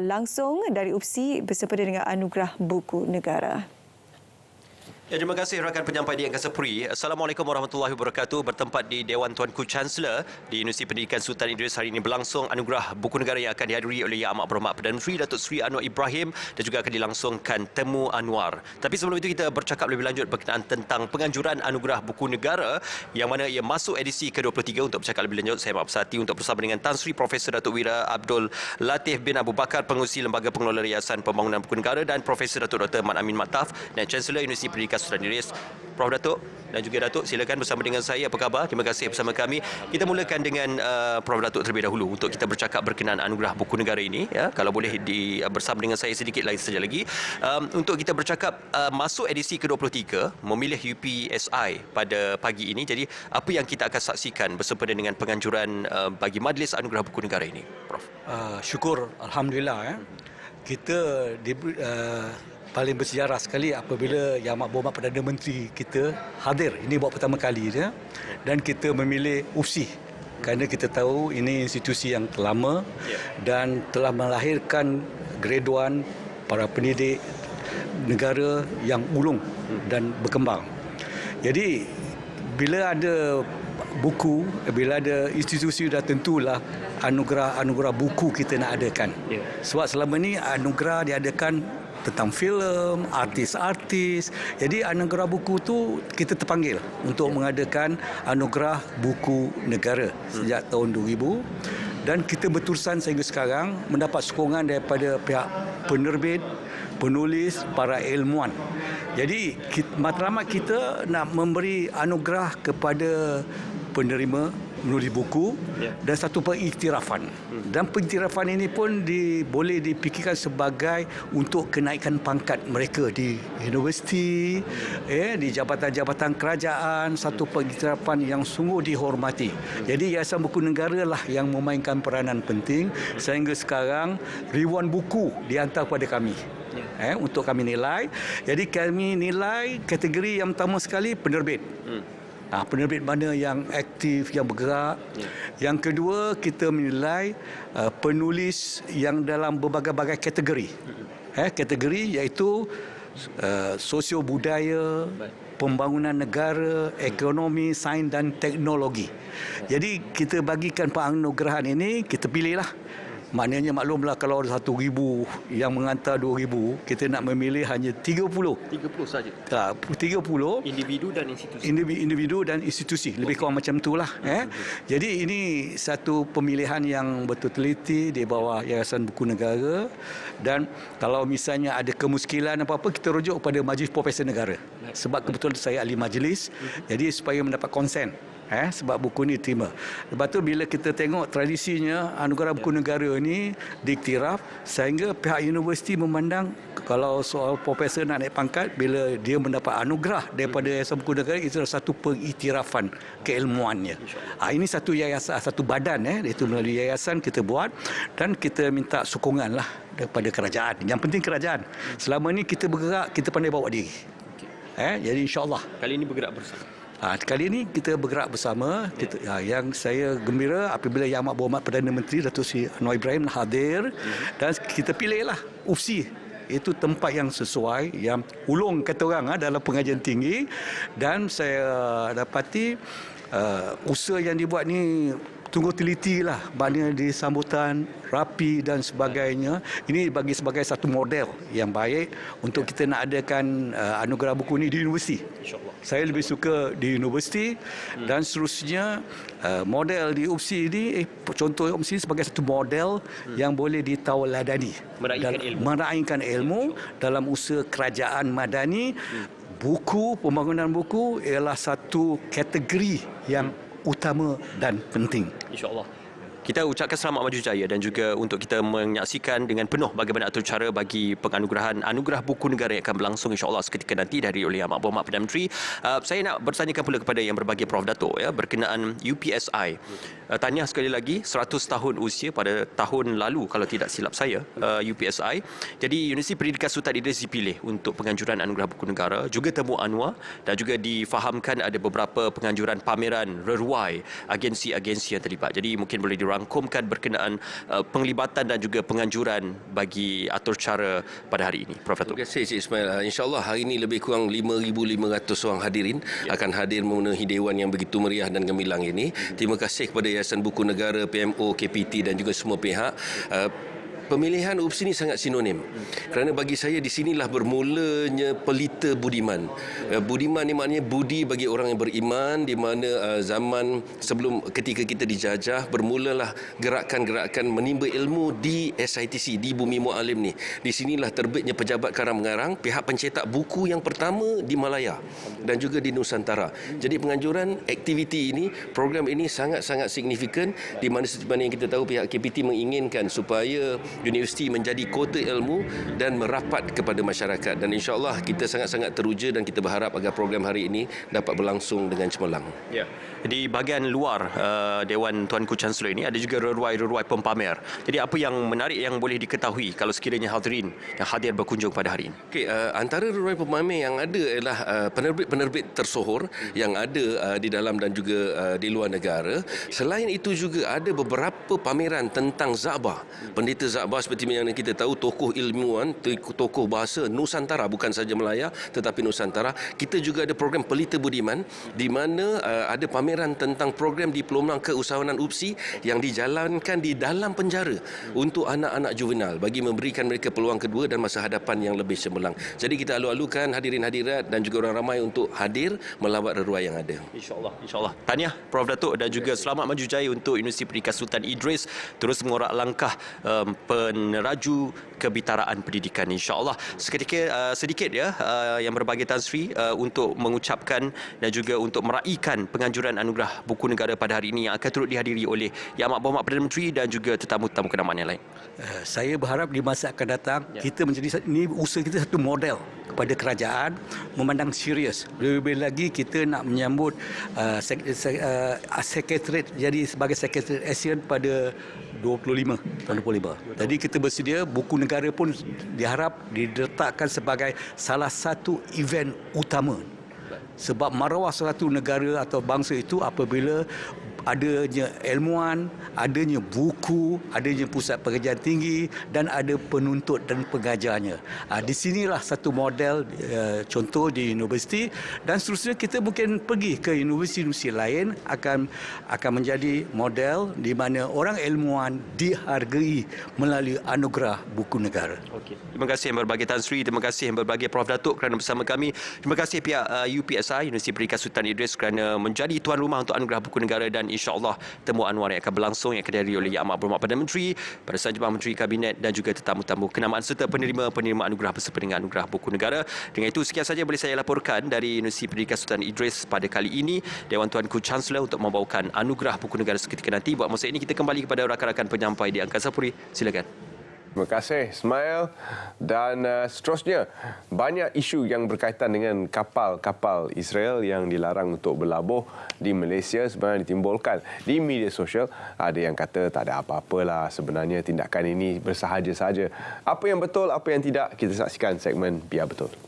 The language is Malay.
Langsung dari UPSI bersempena dengan Anugerah Buku Negara. Ya, terima kasih rakan penyampai di Angkasa Puri. Assalamualaikum warahmatullahi wabarakatuh. Bertempat di Dewan Tuanku Chancellor di Universiti Pendidikan Sultan Idris, hari ini berlangsung Anugerah Buku Negara yang akan dihadiri oleh Yang Amat Berhormat Perdana Menteri Datuk Seri Anwar Ibrahim dan juga akan dilangsungkan Temu Anwar. Tapi sebelum itu kita bercakap lebih lanjut berkenaan tentang penganjuran Anugerah Buku Negara yang mana ia masuk edisi ke-23. Untuk bercakap lebih lanjut, saya amat bersati untuk bersama dengan Tan Sri Profesor Datuk Wira Abdul Latif bin Abu Bakar, Pengerusi Lembaga Pengelola Yayasan Pembangunan Buku Negara, dan Profesor Datuk Dr. Mat Amin Mataf dan Chancellor Universiti Pendidikan Sultan Idris. Prof Datuk dan juga Datuk, silakan bersama dengan saya. Apa khabar? Terima kasih bersama kami. Kita mulakan dengan Prof Datuk terlebih dahulu untuk kita bercakap berkenaan Anugerah Buku Negara ini. Ya, kalau boleh bersama dengan saya sedikit lagi saja lagi. Untuk kita bercakap masuk edisi ke-23, memilih UPSI pada pagi ini. Jadi apa yang kita akan saksikan bersempena dengan penganjuran bagi Majlis Anugerah Buku Negara ini, Prof? Syukur, Alhamdulillah. Kita paling bersejarah sekali apabila Yang Amat Berhormat Perdana Menteri kita hadir. Ini buat pertama kali dia. Dan kita memilih UPSI kerana kita tahu ini institusi yang lama dan telah melahirkan graduan para pendidik negara yang ulung dan berkembang. Jadi bila ada buku, bila ada institusi, dah tentulah anugerah buku kita nak adakan. Sebab selama ni anugerah diadakan tentang filem, artis-artis. Jadi anugerah buku tu kita terpanggil untuk mengadakan Anugerah Buku Negara sejak tahun 2000, dan kita berterusan sehingga sekarang mendapat sokongan daripada pihak penerbit, penulis, para ilmuwan. Jadi matlamat kita nak memberi anugerah kepada penerima menulis buku dan satu pengiktirafan. Dan pengiktirafan ini pun boleh dipikirkan sebagai untuk kenaikan pangkat mereka di universiti, di jabatan-jabatan kerajaan, satu pengiktirafan yang sungguh dihormati. Jadi Yayasan Buku Negara lah yang memainkan peranan penting sehingga sekarang ribuan buku dihantar kepada kami. Untuk kami nilai. Jadi kami nilai kategori yang pertama sekali penerbit. Penerbit mana yang aktif, yang bergerak. Yang kedua, kita menilai penulis yang dalam berbagai-bagai kategori. Kategori iaitu sosio budaya, pembangunan negara, ekonomi, sains dan teknologi. Jadi kita bagikan penganugerahan ini, kita pilihlah. Maknanya maklumlah kalau ada 1,000 yang mengantar 2,000, kita nak memilih hanya 30. 30 saja. 30 individu dan institusi. Individu dan institusi, lebih kurang macam itulah. Jadi ini satu pemilihan yang betul teliti di bawah Yayasan Buku Negara, dan kalau misalnya ada kemuskilan apa-apa, kita rujuk kepada Majlis Profesor Negara. Sebab kebetulan saya ahli majlis, jadi supaya mendapat konsen. Sebab buku ni terima. Lepas tu bila kita tengok tradisinya Anugerah Buku Negara ni diiktiraf sehingga pihak universiti memandang kalau soal profesor nak naik pangkat, bila dia mendapat anugerah daripada Yayasan Buku Negara, itu adalah satu pengiktirafan keilmuannya. Ini satu yayasan, satu badan, itu melalui yayasan kita buat, dan kita minta sokongan lah daripada kerajaan. Yang penting kerajaan. Selama ni kita bergerak, kita pandai bawa diri. Jadi insya-Allah Kali ini bergerak bersama. Kali ini kita bergerak bersama. Yang saya gembira apabila Yang Amat Berhormat Perdana Menteri Datuk Seri Anwar Ibrahim hadir, dan kita pilihlah UPSI. Itu tempat yang sesuai, yang ulung kata orang dalam pengajian tinggi, dan saya dapati usaha yang dibuat ni tunggu teliti lah, maknanya di sambutan rapi dan sebagainya. Ini bagi sebagai satu model yang baik untuk kita nak adakan anugerah buku ni di universiti. Saya lebih suka di universiti, dan seterusnya model di UPSI ini, contoh UPSI sebagai satu model yang boleh ditauladani, meraihkan ilmu dalam usaha kerajaan madani. Buku, pembangunan buku ialah satu kategori yang utama dan penting. InsyaAllah. Kita ucapkan selamat maju jaya dan juga untuk kita menyaksikan dengan penuh bagaimana atur cara bagi penganugerahan Anugerah Buku Negara yang akan berlangsung insya-Allah seketika nanti dari oleh Yang Amat Berhormat Perdana Menteri. Saya nak bertanyakan pula kepada yang berbahagia Prof Datuk berkenaan UPSI. Tanya sekali lagi, 100 tahun usia pada tahun lalu kalau tidak silap saya, UPSI. Jadi Universiti Pendidikan Sultan Idris dipilih untuk penganjuran Anugerah Buku Negara, juga Temu Anwar, dan juga difahamkan ada beberapa penganjuran pameran reruai agensi-agensi yang terlibat. Jadi mungkin boleh merangkumkan berkenaan penglibatan dan juga penganjuran bagi atur cara pada hari ini, Prof. Datuk? Terima kasih Cik Ismail. InsyaAllah hari ini lebih kurang 5,500 orang hadirin akan hadir memenuhi Dewan yang begitu meriah dan gemilang ini. Terima kasih kepada Yayasan Buku Negara, PMO, KPT dan juga semua pihak. Pemilihan UPSI ini sangat sinonim. Kerana bagi saya di sinilah bermulanya pelita budiman. Budiman ini maknanya budi bagi orang yang beriman, di mana zaman sebelum ketika kita dijajah bermulalah gerakan-gerakan menimba ilmu di SITC, di Bumi Mualim ni. Di sinilah terbitnya Pejabat Karang Mengarang, pihak pencetak buku yang pertama di Malaya dan juga di Nusantara. Jadi penganjuran aktiviti ini, program ini sangat-sangat signifikan, di mana seperti mana yang kita tahu pihak KPT menginginkan supaya universiti menjadi kota ilmu dan merapat kepada masyarakat, dan insya-Allah kita sangat-sangat teruja dan kita berharap agar program hari ini dapat berlangsung dengan cemerlang. Ya. Di bahagian luar Dewan Tuanku Chancellor ini ada juga reruai-reruai pempamer. Jadi apa yang menarik yang boleh diketahui kalau sekiranya hadirin yang hadir berkunjung pada hari ini? Okey, antara reruai pempamer yang ada adalah penerbit-penerbit tersohor yang ada di dalam dan juga di luar negara. Selain itu juga ada beberapa pameran tentang Za'bah. Pendeta Za'bah seperti yang kita tahu, tokoh ilmuwan, tokoh bahasa Nusantara, bukan saja Melaya tetapi Nusantara. Kita juga ada program Pelita Budiman di mana ada pameran tentang program Diploma Keusahawanan UPSI yang dijalankan di dalam penjara untuk anak-anak juvenil bagi memberikan mereka peluang kedua dan masa hadapan yang lebih cemerlang. Jadi kita alu-alukan hadirin hadirat dan juga orang ramai untuk hadir melawat reruai yang ada. InsyaAllah, insyaAllah. Tahniah Prof. Datuk dan juga selamat maju jaya untuk Universiti Pendidikan Sultan Idris terus mengorak langkah peneraju kebitaraan pendidikan, insyaAllah. Sedikit ya yang berbahagia Tan Sri untuk mengucapkan dan juga untuk meraihkan penganjuran anugerah buku negara pada hari ini yang akan turut dihadiri oleh Yang Amat Berhormat Perdana Menteri dan juga tetamu-tetamu kenamaan yang lain. Saya berharap di masa akan datang kita menjadi, ini usaha kita satu model kepada kerajaan memandang serius. Lebih lagi kita nak menyambut sekretariat jadi sebagai sekretariat ASEAN pada 25 tahun 25. Jadi kita bersedia, buku negara pun diharap diletakkan sebagai salah satu event utama. Sebab maruah suatu negara atau bangsa itu apabila adanya ilmuwan, adanya buku, adanya pusat pengajian tinggi dan ada penuntut dan pengajarnya. Di sinilah satu model contoh di universiti, dan seterusnya kita mungkin pergi ke universiti-universiti lain akan menjadi model di mana orang ilmuwan dihargai melalui anugerah buku negara. Okey. Terima kasih yang berbahagia Tan Sri, terima kasih yang berbahagia Prof. Datuk kerana bersama kami. Terima kasih pihak UPSI, Universiti Pendidikan Sultan Idris, kerana menjadi tuan rumah untuk anugerah buku negara, dan insya-Allah temu anwar yang akan berlangsung yang akan dihadiri oleh Yang Amat Berhormat Perdana Menteri, Pada Jabatan Menteri Kabinet dan juga tetamu-tamu kenamaan serta penerima anugerah beserta dengan anugerah buku negara. Dengan itu sekian saja boleh saya laporkan dari Universiti Pendidikan Sultan Idris pada kali ini, Dewan Tuanku Chancellor untuk membawakan anugerah buku negara seketika nanti. Buat masa ini kita kembali kepada rakan-rakan penyampai di Angkasa Puri. Silakan. Terima kasih Ismail, dan seterusnya banyak isu yang berkaitan dengan kapal-kapal Israel yang dilarang untuk berlabuh di Malaysia sebenarnya ditimbulkan di media sosial. Ada yang kata tak ada apa-apalah, sebenarnya tindakan ini bersahaja saja. Apa yang betul, apa yang tidak, kita saksikan segmen Biar Betul.